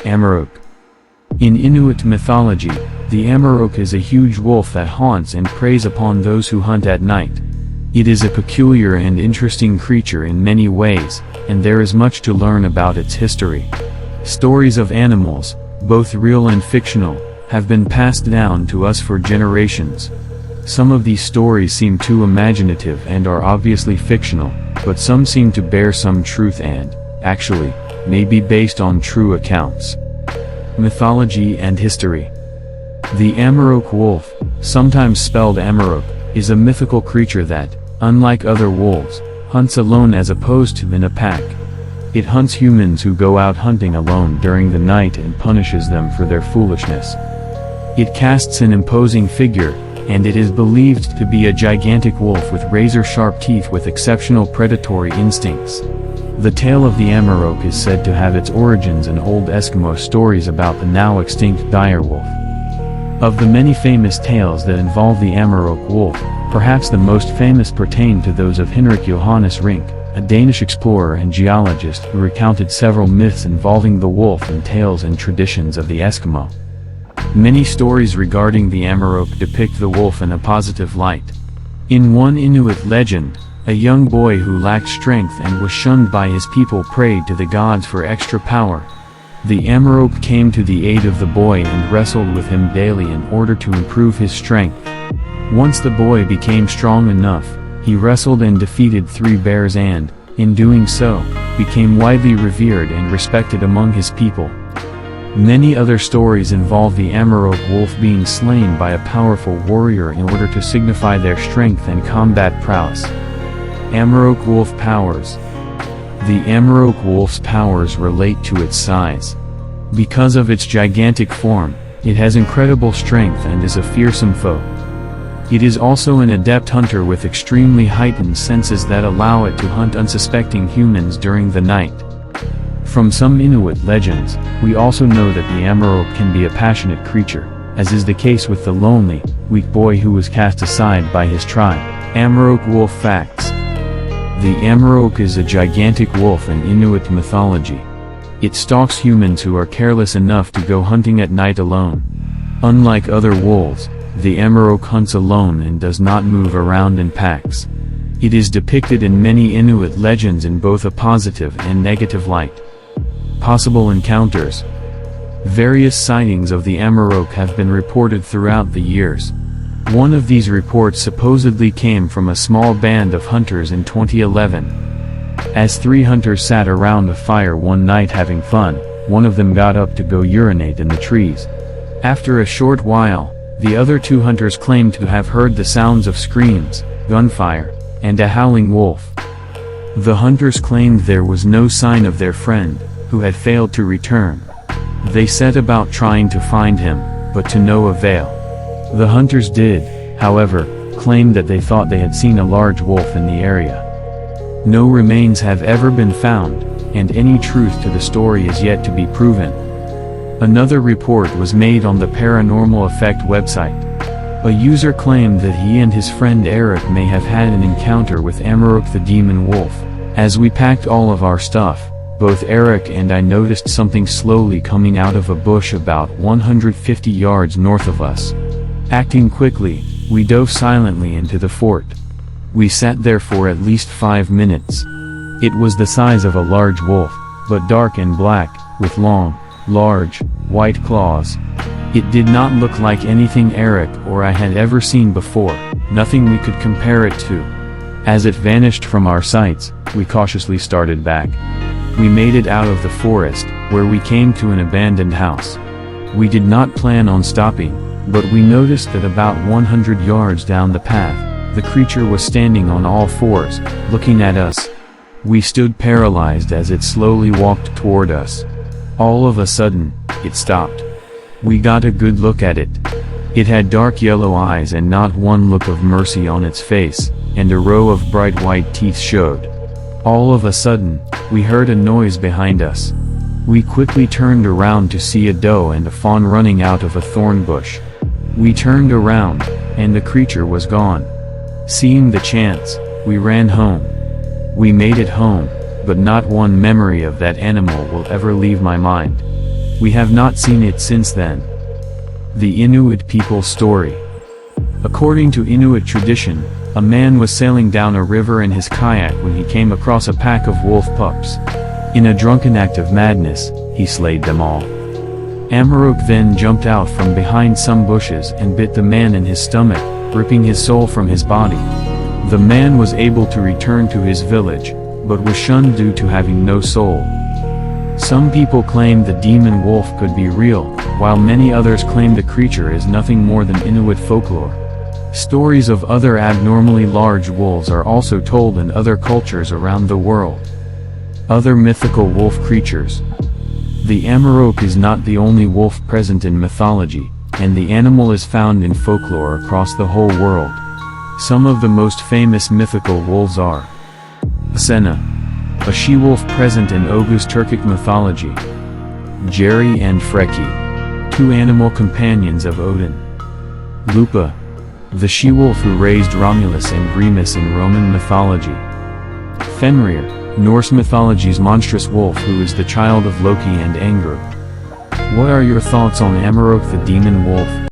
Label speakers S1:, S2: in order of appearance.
S1: Amarok. In Inuit mythology, the Amarok is a huge wolf that haunts and preys upon those who hunt at night. It is a peculiar and interesting creature in many ways, and there is much to learn about its history. Stories of animals, both real and fictional, have been passed down to us for generations. Some of these stories seem too imaginative and are obviously fictional, but some seem to bear some truth and, actually, may be based on true accounts. Mythology and history. The Amarok wolf, sometimes spelled Amarok, is a mythical creature that, unlike other wolves, hunts alone as opposed to in a pack. It hunts humans who go out hunting alone during the night and punishes them for their foolishness. It casts an imposing figure, and it is believed to be a gigantic wolf with razor-sharp teeth with exceptional predatory instincts. The tale of the Amarok is said to have its origins in old Eskimo stories about the now extinct direwolf. Of the many famous tales that involve the Amarok wolf, perhaps the most famous pertain to those of Henrik Johannes Rink, a Danish explorer and geologist who recounted several myths involving the wolf and tales and traditions of the Eskimo. Many stories regarding the Amarok depict the wolf in a positive light. In one Inuit legend, a young boy who lacked strength and was shunned by his people prayed to the gods for extra power. The Amarok came to the aid of the boy and wrestled with him daily in order to improve his strength. Once the boy became strong enough, he wrestled and defeated 3 bears and, in doing so, became widely revered and respected among his people. Many other stories involve the Amarok wolf being slain by a powerful warrior in order to signify their strength and combat prowess. Amarok wolf powers. The Amarok wolf's powers relate to its size. Because of its gigantic form, it has incredible strength and is a fearsome foe. It is also an adept hunter with extremely heightened senses that allow it to hunt unsuspecting humans during the night. From some Inuit legends, we also know that the Amarok can be a passionate creature, as is the case with the lonely, weak boy who was cast aside by his tribe. Amarok wolf facts. The Amarok is a gigantic wolf in Inuit mythology. It stalks humans who are careless enough to go hunting at night alone. Unlike other wolves, the Amarok hunts alone and does not move around in packs. It is depicted in many Inuit legends in both a positive and negative light. Possible encounters. Various sightings of the Amarok have been reported throughout the years. One of these reports supposedly came from a small band of hunters in 2011. As 3 hunters sat around a fire one night having fun, one of them got up to go urinate in the trees. After a short while, the other 2 hunters claimed to have heard the sounds of screams, gunfire, and a howling wolf. The hunters claimed there was no sign of their friend, who had failed to return. They set about trying to find him, but to no avail. The hunters did, however, claim that they thought they had seen a large wolf in the area. No remains have ever been found, and any truth to the story is yet to be proven. Another report was made on the Paranormal Effect website. A user claimed that he and his friend Eric may have had an encounter with Amarok the demon wolf. As we packed all of our stuff, both Eric and I noticed something slowly coming out of a bush about 150 yards north of us. Acting quickly, we dove silently into the fort. We sat there for at least 5 minutes. It was the size of a large wolf, but dark and black, with long, large, white claws. It did not look like anything Eric or I had ever seen before, nothing we could compare it to. As it vanished from our sights, we cautiously started back. We made it out of the forest, where we came to an abandoned house. We did not plan on stopping, but we noticed that about 100 yards down the path, the creature was standing on all 4s, looking at us. We stood paralyzed as it slowly walked toward us. All of a sudden, it stopped. We got a good look at it. It had dark yellow eyes and not one look of mercy on its face, and a row of bright white teeth showed. All of a sudden, we heard a noise behind us. We quickly turned around to see a doe and a fawn running out of a thorn bush. We turned around, and the creature was gone. Seeing the chance, we ran home. We made it home, but not one memory of that animal will ever leave my mind. We have not seen it since then. The Inuit people's story. According to Inuit tradition, a man was sailing down a river in his kayak when he came across a pack of wolf pups. In a drunken act of madness, he slayed them all. Amarok then jumped out from behind some bushes and bit the man in his stomach, ripping his soul from his body. The man was able to return to his village, but was shunned due to having no soul. Some people claim the demon wolf could be real, while many others claim the creature is nothing more than Inuit folklore. Stories of other abnormally large wolves are also told in other cultures around the world. Other mythical wolf creatures. The Amarok is not the only wolf present in mythology, and the animal is found in folklore across the whole world. Some of the most famous mythical wolves are Asena, a she-wolf present in Oghuz Turkic mythology. Jerry and Freki, two animal companions of Odin. Lupa, the she-wolf who raised Romulus and Remus in Roman mythology. Fenrir, Norse mythology's monstrous wolf who is the child of Loki and Angruk. What are your thoughts on Amarok the demon wolf?